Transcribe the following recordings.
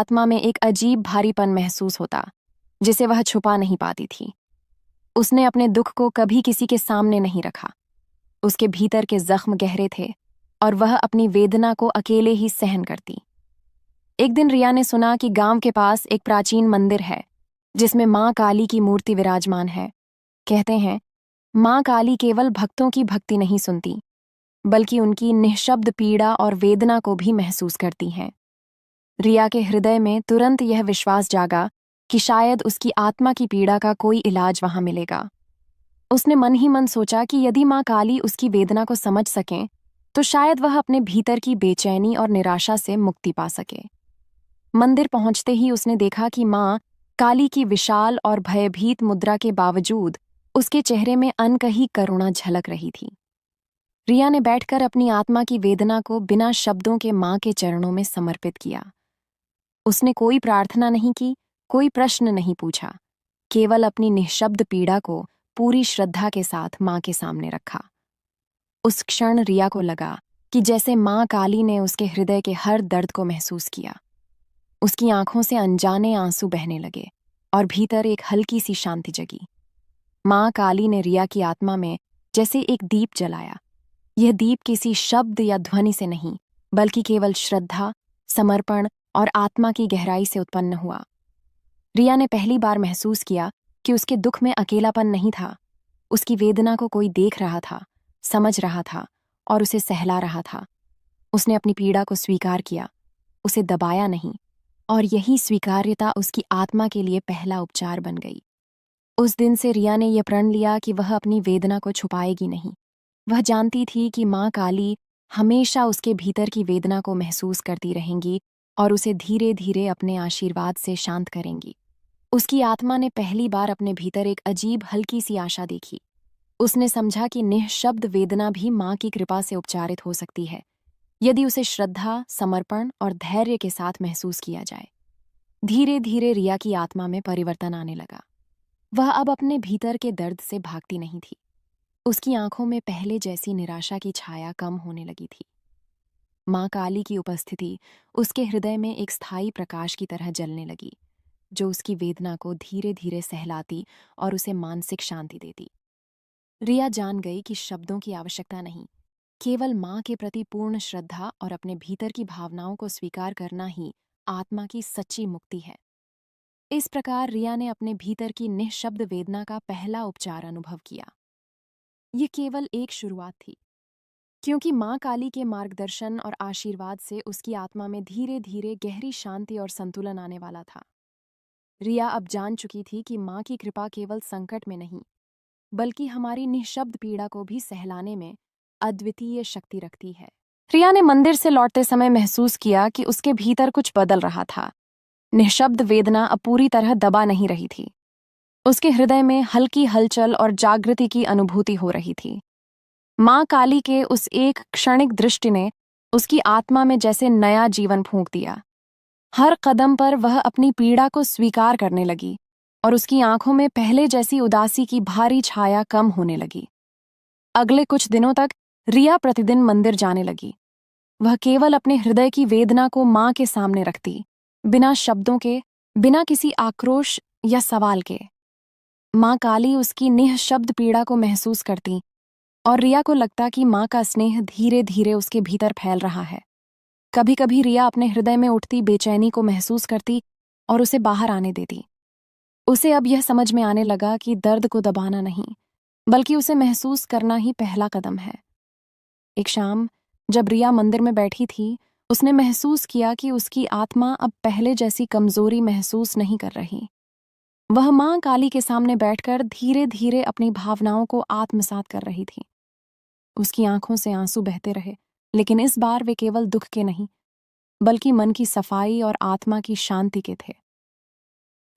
आत्मा में एक अजीब भारीपन महसूस होता, जिसे वह छुपा नहीं पाती थी। उसने अपने दुख को कभी किसी के सामने नहीं रखा। उसके भीतर के जख्म गहरे थे और वह अपनी वेदना को अकेले ही सहन करती। एक दिन रिया ने सुना कि गांव के पास एक प्राचीन मंदिर है, जिसमें मां काली की मूर्ति विराजमान है। कहते हैं, मां काली केवल भक्तों की भक्ति नहीं सुनती, बल्कि उनकी निःशब्द पीड़ा और वेदना को भी महसूस करती हैं। रिया के हृदय में तुरंत यह विश्वास जागा कि शायद उसकी आत्मा की पीड़ा का कोई इलाज वहां मिलेगा। उसने मन ही मन सोचा कि यदि मां काली उसकी वेदना को समझ सकें, तो शायद वह अपने भीतर की बेचैनी और निराशा से मुक्ति पा सके। मंदिर पहुंचते ही उसने देखा कि मां काली की विशाल और भयभीत मुद्रा के बावजूद उसके चेहरे में अनकही करुणा झलक रही थी। रिया ने बैठकर अपनी आत्मा की वेदना को बिना शब्दों के मां के चरणों में समर्पित किया। उसने कोई प्रार्थना नहीं की, कोई प्रश्न नहीं पूछा, केवल अपनी निःशब्द पीड़ा को पूरी श्रद्धा के साथ मां के सामने रखा। उस क्षण रिया को लगा कि जैसे मां काली ने उसके हृदय के हर दर्द को महसूस किया। उसकी आंखों से अनजाने आंसू बहने लगे और भीतर एक हल्की सी शांति जगी। मां काली ने रिया की आत्मा में जैसे एक दीप जलाया। यह दीप किसी शब्द या ध्वनि से नहीं, बल्कि केवल श्रद्धा, समर्पण और आत्मा की गहराई से उत्पन्न हुआ। रिया ने पहली बार महसूस किया कि उसके दुख में अकेलापन नहीं था। उसकी वेदना को कोई देख रहा था, समझ रहा था और उसे सहला रहा था। उसने अपनी पीड़ा को स्वीकार किया, उसे दबाया नहीं, और यही स्वीकार्यता उसकी आत्मा के लिए पहला उपचार बन गई। उस दिन से रिया ने यह प्रण लिया कि वह अपनी वेदना को छुपाएगी नहीं। वह जानती थी कि मां काली हमेशा उसके भीतर की वेदना को महसूस करती रहेंगी और उसे धीरे धीरे अपने आशीर्वाद से शांत करेंगी। उसकी आत्मा ने पहली बार अपने भीतर एक अजीब हल्की सी आशा देखी। उसने समझा कि निःशब्द वेदना भी मां की कृपा से उपचारित हो सकती है, यदि उसे श्रद्धा, समर्पण और धैर्य के साथ महसूस किया जाए। धीरे धीरे रिया की आत्मा में परिवर्तन आने लगा। वह अब अपने भीतर के दर्द से भागती नहीं थी। उसकी आंखों में पहले जैसी निराशा की छाया कम होने लगी थी। मां काली की उपस्थिति उसके हृदय में एक स्थायी प्रकाश की तरह जलने लगी, जो उसकी वेदना को धीरे धीरे सहलाती और उसे मानसिक शांति देती। रिया जान गई कि शब्दों की आवश्यकता नहीं, केवल मां के प्रति पूर्ण श्रद्धा और अपने भीतर की भावनाओं को स्वीकार करना ही आत्मा की सच्ची मुक्ति है। इस प्रकार रिया ने अपने भीतर की निःशब्द वेदना का पहला उपचार अनुभव किया। ये केवल एक शुरुआत थी, क्योंकि मां काली के मार्गदर्शन और आशीर्वाद से उसकी आत्मा में धीरे धीरे गहरी शांति और संतुलन आने वाला था। रिया अब जान चुकी थी कि मां की कृपा केवल संकट में नहीं, बल्कि हमारी निःशब्द पीड़ा को भी सहलाने में अद्वितीय शक्ति रखती है। रिया ने मंदिर से लौटते समय महसूस किया कि उसके भीतर कुछ बदल रहा था। निःशब्द वेदना अब पूरी तरह दबा नहीं रही थी। उसके हृदय में हल्की हलचल और जागृति की अनुभूति हो रही थी। मां काली के उस एक क्षणिक दृष्टि ने उसकी आत्मा में जैसे नया जीवन फूंक दिया। हर कदम पर वह अपनी पीड़ा को स्वीकार करने लगी और उसकी आंखों में पहले जैसी उदासी की भारी छाया कम होने लगी। अगले कुछ दिनों तक रिया प्रतिदिन मंदिर जाने लगी। वह केवल अपने हृदय की वेदना को मां के सामने रखती, बिना शब्दों के, बिना किसी आक्रोश या सवाल के। मां काली उसकी निःशब्द पीड़ा को महसूस करती और रिया को लगता कि मां का स्नेह धीरे धीरे उसके भीतर फैल रहा है। कभी कभी रिया अपने हृदय में उठती बेचैनी को महसूस करती और उसे बाहर आने देती। उसे अब यह समझ में आने लगा कि दर्द को दबाना नहीं, बल्कि उसे महसूस करना ही पहला कदम है। एक शाम जब रिया मंदिर में बैठी थी, उसने महसूस किया कि उसकी आत्मा अब पहले जैसी कमजोरी महसूस नहीं कर रही। वह मां काली के सामने बैठकर धीरे धीरे अपनी भावनाओं को आत्मसात कर रही थी। उसकी आंखों से आंसू बहते रहे, लेकिन इस बार वे केवल दुख के नहीं, बल्कि मन की सफाई और आत्मा की शांति के थे।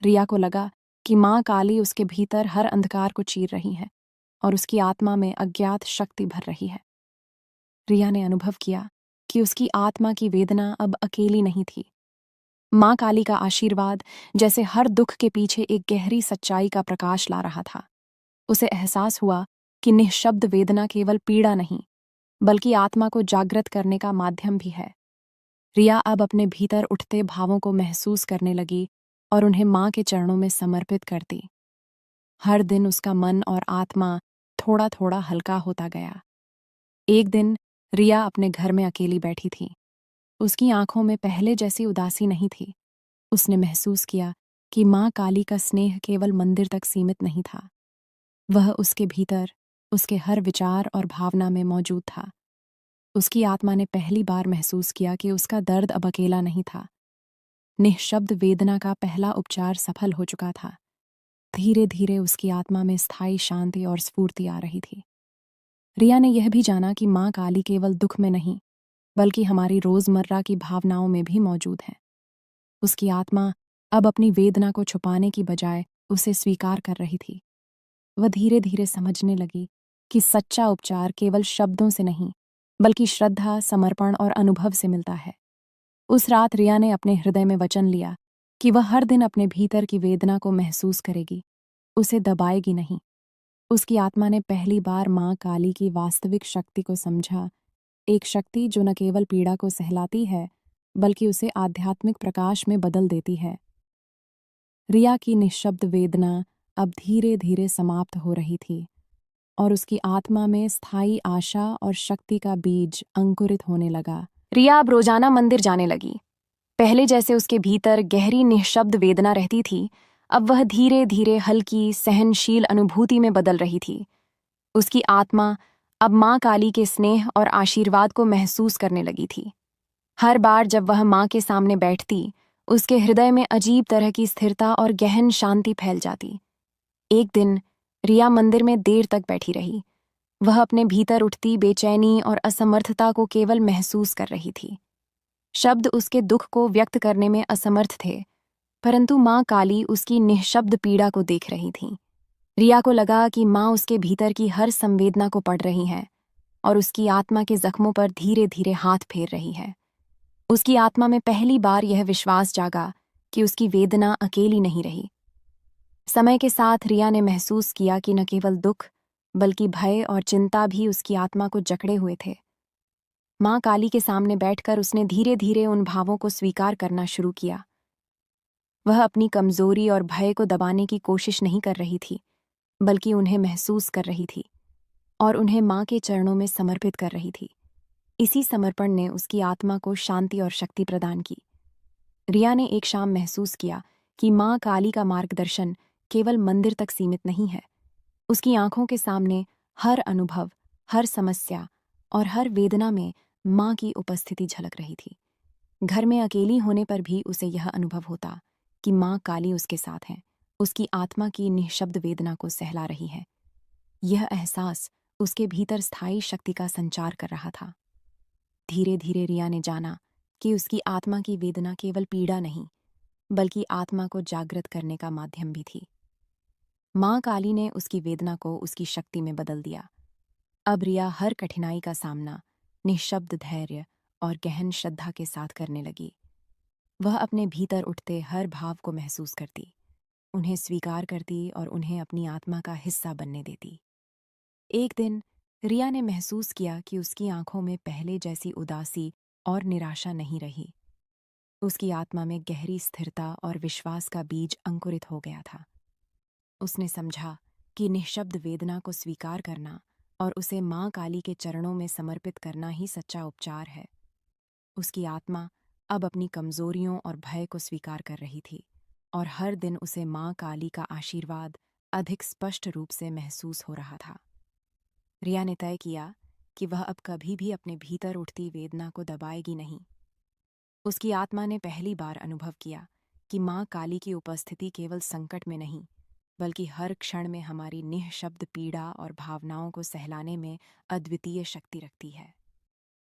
रिया को लगा कि मां काली उसके भीतर हर अंधकार को चीर रही है और उसकी आत्मा में अज्ञात शक्ति भर रही है। रिया ने अनुभव किया कि उसकी आत्मा की वेदना अब अकेली नहीं थी। मां काली का आशीर्वाद जैसे हर दुख के पीछे एक गहरी सच्चाई का प्रकाश ला रहा था। उसे एहसास हुआ कि निःशब्द वेदना केवल पीड़ा नहीं, बल्कि आत्मा को जागृत करने का माध्यम भी है। रिया अब अपने भीतर उठते भावों को महसूस करने लगी और उन्हें माँ के चरणों में समर्पित करती। हर दिन उसका मन और आत्मा थोड़ा थोड़ा हल्का होता गया। एक दिन रिया अपने घर में अकेली बैठी थी। उसकी आंखों में पहले जैसी उदासी नहीं थी। उसने महसूस किया कि माँ काली का स्नेह केवल मंदिर तक सीमित नहीं था। वह उसके भीतर, उसके हर विचार और भावना में मौजूद था। उसकी आत्मा ने पहली बार महसूस किया कि उसका दर्द अब अकेला नहीं था। निःशब्द वेदना का पहला उपचार सफल हो चुका था। धीरे धीरे उसकी आत्मा में स्थायी शांति और स्फूर्ति आ रही थी। रिया ने यह भी जाना कि माँ काली केवल दुख में नहीं, बल्कि हमारी रोजमर्रा की भावनाओं में भी मौजूद है। उसकी आत्मा अब अपनी वेदना को छुपाने की बजाय उसे स्वीकार कर रही थी। वह धीरे धीरे समझने लगी कि सच्चा उपचार केवल शब्दों से नहीं, बल्कि श्रद्धा, समर्पण और अनुभव से मिलता है। उस रात रिया ने अपने हृदय में वचन लिया कि वह हर दिन अपने भीतर की वेदना को महसूस करेगी, उसे दबाएगी नहीं। उसकी आत्मा ने पहली बार माँ काली की वास्तविक शक्ति को समझा, एक शक्ति जो न केवल पीड़ा को सहलाती है, बल्कि उसे आध्यात्मिक प्रकाश में बदल देती है। रिया की निःशब्द वेदना अब धीरे धीरे समाप्त हो रही थी और उसकी आत्मा में स्थायी आशा और शक्ति का बीज अंकुरित होने लगा। रिया अब रोजाना मंदिर जाने लगी। पहले जैसे उसके भीतर गहरी निःशब्द वेदना रहती थी, अब वह धीरे धीरे हल्की, सहनशील अनुभूति में बदल रही थी। उसकी आत्मा अब माँ काली के स्नेह और आशीर्वाद को महसूस करने लगी थी। हर बार जब वह माँ के सामने बैठती, उसके हृदय में अजीब तरह की स्थिरता और गहन शांति फैल जाती। एक दिन रिया मंदिर में देर तक बैठी रही। वह अपने भीतर उठती बेचैनी और असमर्थता को केवल महसूस कर रही थी। शब्द उसके दुख को व्यक्त करने में असमर्थ थे, परंतु माँ काली उसकी निःशब्द पीड़ा को देख रही थी। रिया को लगा कि माँ उसके भीतर की हर संवेदना को पढ़ रही है और उसकी आत्मा के जख्मों पर धीरे धीरे हाथ फेर रही है। उसकी आत्मा में पहली बार यह विश्वास जागा कि उसकी वेदना अकेली नहीं रही। समय के साथ रिया ने महसूस किया कि न केवल दुख, बल्कि भय और चिंता भी उसकी आत्मा को जकड़े हुए थे। माँ काली के सामने बैठकर उसने धीरे धीरे उन भावों को स्वीकार करना शुरू किया। वह अपनी कमजोरी और भय को दबाने की कोशिश नहीं कर रही थी, बल्कि उन्हें महसूस कर रही थी और उन्हें माँ के चरणों में समर्पित कर रही थी। इसी समर्पण ने उसकी आत्मा को शांति और शक्ति प्रदान की। रिया ने एक शाम महसूस किया कि माँ काली का मार्गदर्शन केवल मंदिर तक सीमित नहीं है। उसकी आंखों के सामने हर अनुभव, हर समस्या और हर वेदना में माँ की उपस्थिति झलक रही थी। घर में अकेली होने पर भी उसे यह अनुभव होता कि माँ काली उसके साथ है, उसकी आत्मा की निःशब्द वेदना को सहला रही है। यह एहसास उसके भीतर स्थायी शक्ति का संचार कर रहा था। धीरे धीरे रिया ने जाना कि उसकी आत्मा की वेदना केवल पीड़ा नहीं, बल्कि आत्मा को जागृत करने का माध्यम भी थी। माँ काली ने उसकी वेदना को उसकी शक्ति में बदल दिया। अब रिया हर कठिनाई का सामना निःशब्द धैर्य और गहन श्रद्धा के साथ करने लगी। वह अपने भीतर उठते हर भाव को महसूस करती, उन्हें स्वीकार करती और उन्हें अपनी आत्मा का हिस्सा बनने देती। एक दिन रिया ने महसूस किया कि उसकी आंखों में पहले जैसी उदासी और निराशा नहीं रही। उसकी आत्मा में गहरी स्थिरता और विश्वास का बीज अंकुरित हो गया था। उसने समझा कि निःशब्द वेदना को स्वीकार करना और उसे माँ काली के चरणों में समर्पित करना ही सच्चा उपचार है। उसकी आत्मा अब अपनी कमजोरियों और भय को स्वीकार कर रही थी और हर दिन उसे माँ काली का आशीर्वाद अधिक स्पष्ट रूप से महसूस हो रहा था। रिया ने तय किया कि वह अब कभी भी अपने भीतर उठती वेदना को दबाएगी नहीं। उसकी आत्मा ने पहली बार अनुभव किया कि माँ काली की उपस्थिति केवल संकट में नहीं, बल्कि हर क्षण में हमारी निःशब्द पीड़ा और भावनाओं को सहलाने में अद्वितीय शक्ति रखती है।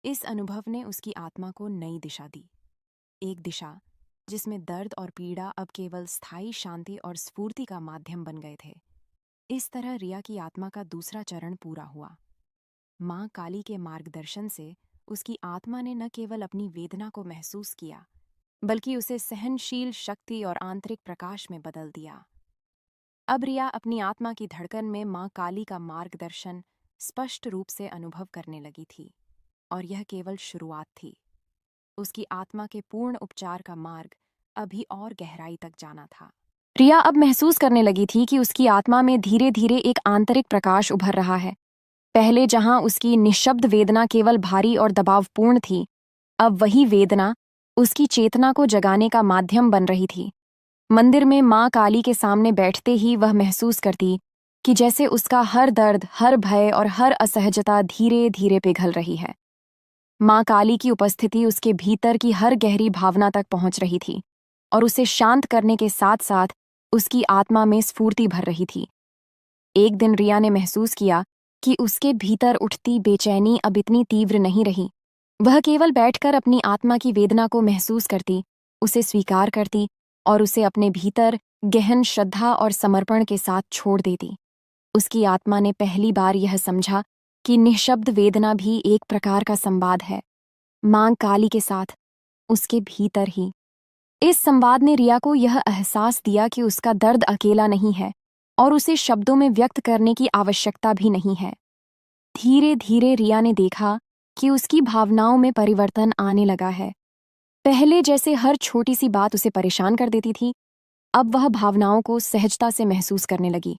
इस अनुभव ने उसकी आत्मा को नई दिशा दी, एक दिशा जिसमें दर्द और पीड़ा अब केवल स्थायी शांति और स्फूर्ति का माध्यम बन गए थे। इस तरह रिया की आत्मा का दूसरा चरण पूरा हुआ। माँ काली के मार्गदर्शन से उसकी आत्मा ने न केवल अपनी वेदना को महसूस किया, बल्कि उसे सहनशील शक्ति और आंतरिक प्रकाश में बदल दिया। अब रिया अपनी आत्मा की धड़कन में माँ काली का मार्गदर्शन स्पष्ट रूप से अनुभव करने लगी थी, और यह केवल शुरुआत थी। उसकी आत्मा के पूर्ण उपचार का मार्ग अभी और गहराई तक जाना था। रिया अब महसूस करने लगी थी कि उसकी आत्मा में धीरे धीरे एक आंतरिक प्रकाश उभर रहा है। पहले जहां उसकी निःशब्द वेदना केवल भारी और दबावपूर्ण थी, अब वही वेदना उसकी चेतना को जगाने का माध्यम बन रही थी। मंदिर में मां काली के सामने बैठते ही वह महसूस करती कि जैसे उसका हर दर्द, हर भय और हर असहजता धीरे धीरे पिघल रही है। मां काली की उपस्थिति उसके भीतर की हर गहरी भावना तक पहुंच रही थी और उसे शांत करने के साथ साथ उसकी आत्मा में स्फूर्ति भर रही थी। एक दिन रिया ने महसूस किया कि उसके भीतर उठती बेचैनी अब इतनी तीव्र नहीं रही। वह केवल बैठकर अपनी आत्मा की वेदना को महसूस करती, उसे स्वीकार करती और उसे अपने भीतर गहन श्रद्धा और समर्पण के साथ छोड़ देती। उसकी आत्मा ने पहली बार यह समझा कि निःशब्द वेदना भी एक प्रकार का संवाद है, मां काली के साथ, उसके भीतर ही। इस संवाद ने रिया को यह एहसास दिया कि उसका दर्द अकेला नहीं है और उसे शब्दों में व्यक्त करने की आवश्यकता भी नहीं है। धीरे धीरे रिया ने देखा कि उसकी भावनाओं में परिवर्तन आने लगा है। पहले जैसे हर छोटी सी बात उसे परेशान कर देती थी, अब वह भावनाओं को सहजता से महसूस करने लगी।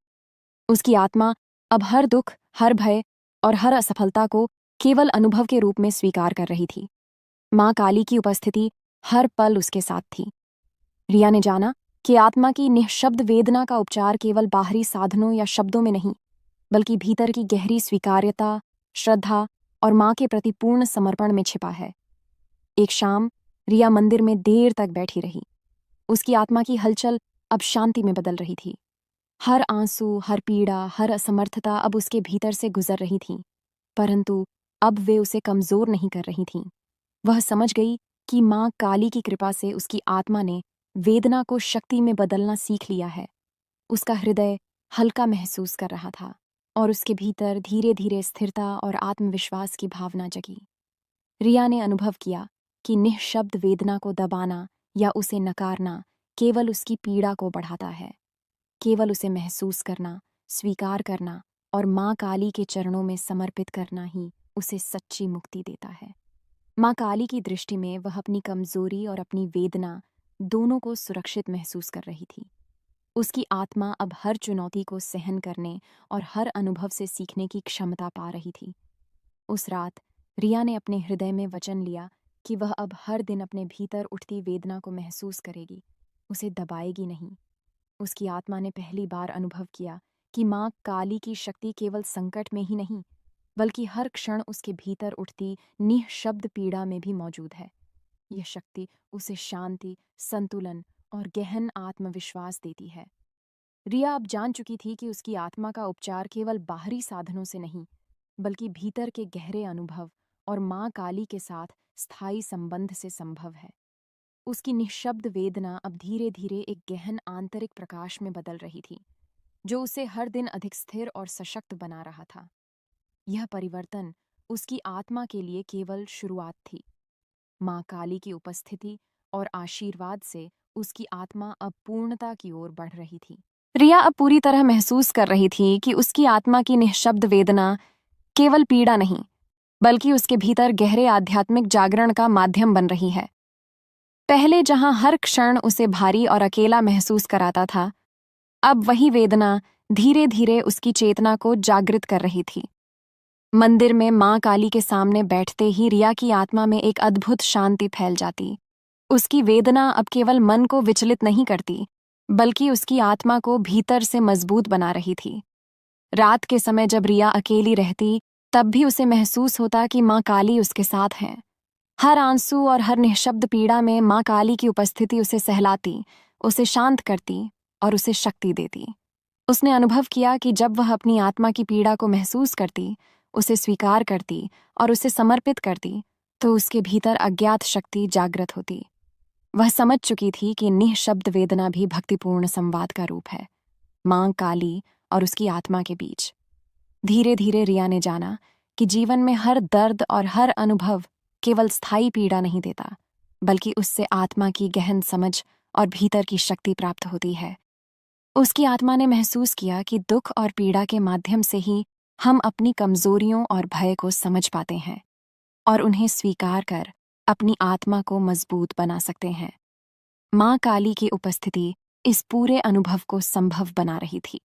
उसकी आत्मा अब हर दुख, हर भय और हर असफलता को केवल अनुभव के रूप में स्वीकार कर रही थी। मां काली की उपस्थिति हर पल उसके साथ थी। रिया ने जाना कि आत्मा की निःशब्द वेदना का उपचार केवल बाहरी साधनों या शब्दों में नहीं, बल्कि भीतर की गहरी स्वीकार्यता, श्रद्धा और मां के प्रति पूर्ण समर्पण में छिपा है। एक शाम रिया मंदिर में देर तक बैठी रही। उसकी आत्मा की हलचल अब शांति में बदल रही थी। हर आंसू, हर पीड़ा, हर असमर्थता अब उसके भीतर से गुजर रही थी, परंतु अब वे उसे कमजोर नहीं कर रही थीं। वह समझ गई कि मां काली की कृपा से उसकी आत्मा ने वेदना को शक्ति में बदलना सीख लिया है। उसका हृदय हल्का महसूस कर रहा था और उसके भीतर धीरे धीरे स्थिरता और आत्मविश्वास की भावना जगी। रिया ने अनुभव किया कि निःशब्द वेदना को दबाना या उसे नकारना केवल उसकी पीड़ा को बढ़ाता है। केवल उसे महसूस करना, स्वीकार करना और मां काली के चरणों में समर्पित करना ही उसे सच्ची मुक्ति देता है। मां काली की दृष्टि में वह अपनी कमजोरी और अपनी वेदना दोनों को सुरक्षित महसूस कर रही थी। उसकी आत्मा अब हर चुनौती को सहन करने और हर अनुभव से सीखने की क्षमता पा रही थी। उस रात रिया ने अपने हृदय में वचन लिया कि वह अब हर दिन अपने भीतर उठती वेदना को महसूस करेगी, उसे दबाएगी नहीं। उसकी आत्मा ने पहली बार अनुभव किया कि मां काली की शक्ति केवल संकट में ही नहीं, बल्कि हर क्षण उसके भीतर उठती निःशब्द पीड़ा में भी मौजूद है। यह शक्ति उसे शांति, संतुलन और गहन आत्मविश्वास देती है। रिया अब जान चुकी थी कि उसकी आत्मा का उपचार केवल बाहरी साधनों से नहीं, बल्कि भीतर के गहरे अनुभव और मां काली के साथ स्थायी संबंध से संभव है। उसकी निःशब्द वेदना अब धीरे धीरे एक गहन आंतरिक प्रकाश में बदल रही थी, जो उसे हर दिन अधिक स्थिर और सशक्त बना रहा था। यह परिवर्तन उसकी आत्मा के लिए केवल शुरुआत थी। मां काली की उपस्थिति और आशीर्वाद से उसकी आत्मा अब पूर्णता की ओर बढ़ रही थी। रिया अब पूरी तरह महसूस कर रही थी कि उसकी आत्मा की निःशब्द वेदना केवल पीड़ा नहीं, बल्कि उसके भीतर गहरे आध्यात्मिक जागरण का माध्यम बन रही है। पहले जहां हर क्षण उसे भारी और अकेला महसूस कराता था, अब वही वेदना धीरे धीरे उसकी चेतना को जागृत कर रही थी। मंदिर में मां काली के सामने बैठते ही रिया की आत्मा में एक अद्भुत शांति फैल जाती। उसकी वेदना अब केवल मन को विचलित नहीं करती, बल्कि उसकी आत्मा को भीतर से मजबूत बना रही थी। रात के समय जब रिया अकेली रहती, तब भी उसे महसूस होता कि मां काली उसके साथ हैं। हर आंसू और हर निःशब्द पीड़ा में मां काली की उपस्थिति उसे सहलाती, उसे शांत करती और उसे शक्ति देती। उसने अनुभव किया कि जब वह अपनी आत्मा की पीड़ा को महसूस करती, उसे स्वीकार करती और उसे समर्पित करती, तो उसके भीतर अज्ञात शक्ति जागृत होती। वह समझ चुकी थी कि निःशब्द वेदना भी भक्तिपूर्ण संवाद का रूप है, मां काली और उसकी आत्मा के बीच। धीरे धीरे रिया ने जाना कि जीवन में हर दर्द और हर अनुभव केवल स्थायी पीड़ा नहीं देता, बल्कि उससे आत्मा की गहन समझ और भीतर की शक्ति प्राप्त होती है। उसकी आत्मा ने महसूस किया कि दुख और पीड़ा के माध्यम से ही हम अपनी कमजोरियों और भय को समझ पाते हैं और उन्हें स्वीकार कर अपनी आत्मा को मजबूत बना सकते हैं। माँ काली की उपस्थिति इस पूरे अनुभव को संभव बना रही थी।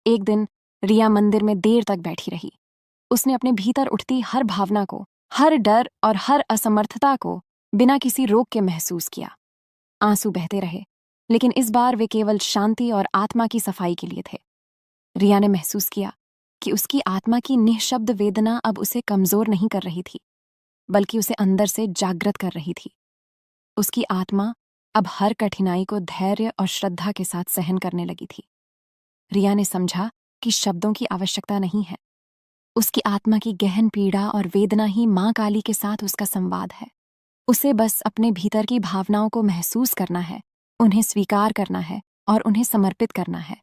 एक दिन रिया मंदिर में देर तक बैठी रही। उसने अपने भीतर उठती हर भावना को, हर डर और हर असमर्थता को बिना किसी रोक के महसूस किया। आंसू बहते रहे, लेकिन इस बार वे केवल शांति और आत्मा की सफाई के लिए थे। रिया ने महसूस किया कि उसकी आत्मा की निःशब्द वेदना अब उसे कमजोर नहीं कर रही थी, बल्कि उसे अंदर से जागृत कर रही थी। उसकी आत्मा अब हर कठिनाई को धैर्य और श्रद्धा के साथ सहन करने लगी थी। रिया ने समझा कि शब्दों की आवश्यकता नहीं है। उसकी आत्मा की गहन पीड़ा और वेदना ही माँ काली के साथ उसका संवाद है। उसे बस अपने भीतर की भावनाओं को महसूस करना है, उन्हें स्वीकार करना है और उन्हें समर्पित करना है।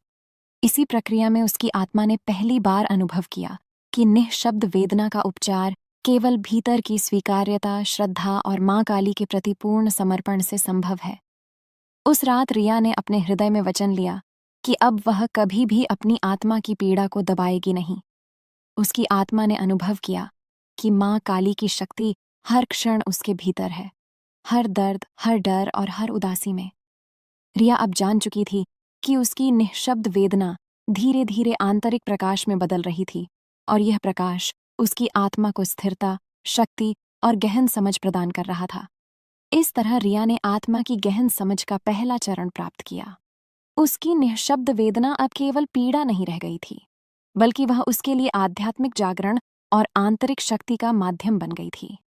इसी प्रक्रिया में उसकी आत्मा ने पहली बार अनुभव किया कि निःशब्द वेदना का उपचार केवल भीतर की स्वीकार्यता, श्रद्धा और माँ काली के प्रति पूर्ण समर्पण से संभव है। उस रात रिया ने अपने हृदय में वचन लिया कि अब वह कभी भी अपनी आत्मा की पीड़ा को दबाएगी नहीं। उसकी आत्मा ने अनुभव किया कि माँ काली की शक्ति हर क्षण उसके भीतर है, हर दर्द, हर डर और हर उदासी में। रिया अब जान चुकी थी कि उसकी निःशब्द वेदना धीरे धीरे आंतरिक प्रकाश में बदल रही थी, और यह प्रकाश उसकी आत्मा को स्थिरता, शक्ति और गहन समझ प्रदान कर रहा था। इस तरह रिया ने आत्मा की गहन समझ का पहला चरण प्राप्त किया। उसकी निःशब्द वेदना अब केवल पीड़ा नहीं रह गई थी, बल्कि वह उसके लिए आध्यात्मिक जागरण और आंतरिक शक्ति का माध्यम बन गई थी।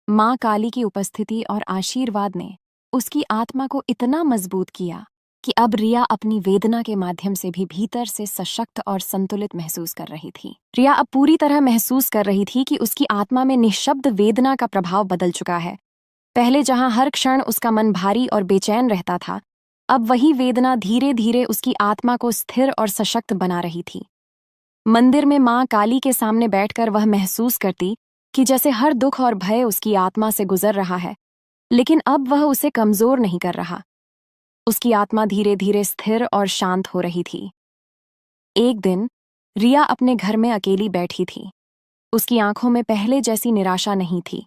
माँ काली की उपस्थिति और आशीर्वाद ने उसकी आत्मा को इतना मजबूत किया कि अब रिया अपनी वेदना के माध्यम से भी भीतर से सशक्त और संतुलित महसूस कर रही थी। रिया अब पूरी तरह महसूस कर रही थी कि उसकी आत्मा में निःशब्द वेदना का प्रभाव बदल चुका है। पहले जहां हर क्षण उसका मन भारी और बेचैन रहता था, अब वही वेदना धीरे धीरे उसकी आत्मा को स्थिर और सशक्त बना रही थी। मंदिर में माँ काली के सामने बैठकर वह महसूस करती कि जैसे हर दुख और भय उसकी आत्मा से गुजर रहा है, लेकिन अब वह उसे कमजोर नहीं कर रहा। उसकी आत्मा धीरे धीरे स्थिर और शांत हो रही थी। एक दिन रिया अपने घर में अकेली बैठी थी। उसकी आंखों में पहले जैसी निराशा नहीं थी।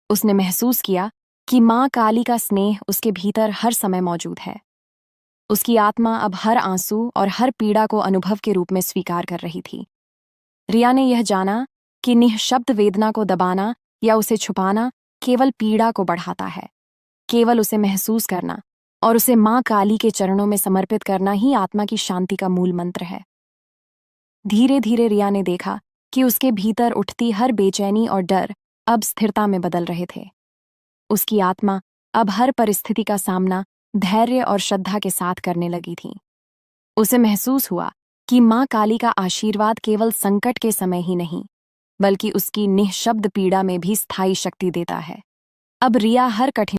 उसने महसूस किया कि माँ काली का स्नेह उसके भीतर हर समय मौजूद है। उसकी आत्मा अब हर आंसू और हर पीड़ा को अनुभव के रूप में स्वीकार कर रही थी। रिया ने यह जाना कि निःशब्द वेदना को दबाना या उसे छुपाना केवल पीड़ा को बढ़ाता है। केवल उसे महसूस करना और उसे माँ काली के चरणों में समर्पित करना ही आत्मा की शांति का मूल मंत्र है। धीरे धीरे रिया ने देखा कि उसके भीतर उठती हर बेचैनी और डर अब स्थिरता में बदल रहे थे। उसकी आत्मा अब हर परिस्थिति का सामना धैर्य और श्रद्धा के साथ करने लगी थी। उसे महसूस हुआ कि माँ काली का आशीर्वाद केवल संकट के समय ही नहीं, बल्कि उसकी निःशब्द पीड़ा में भी स्थायी शक्ति देता है। अब रिया हर कठिन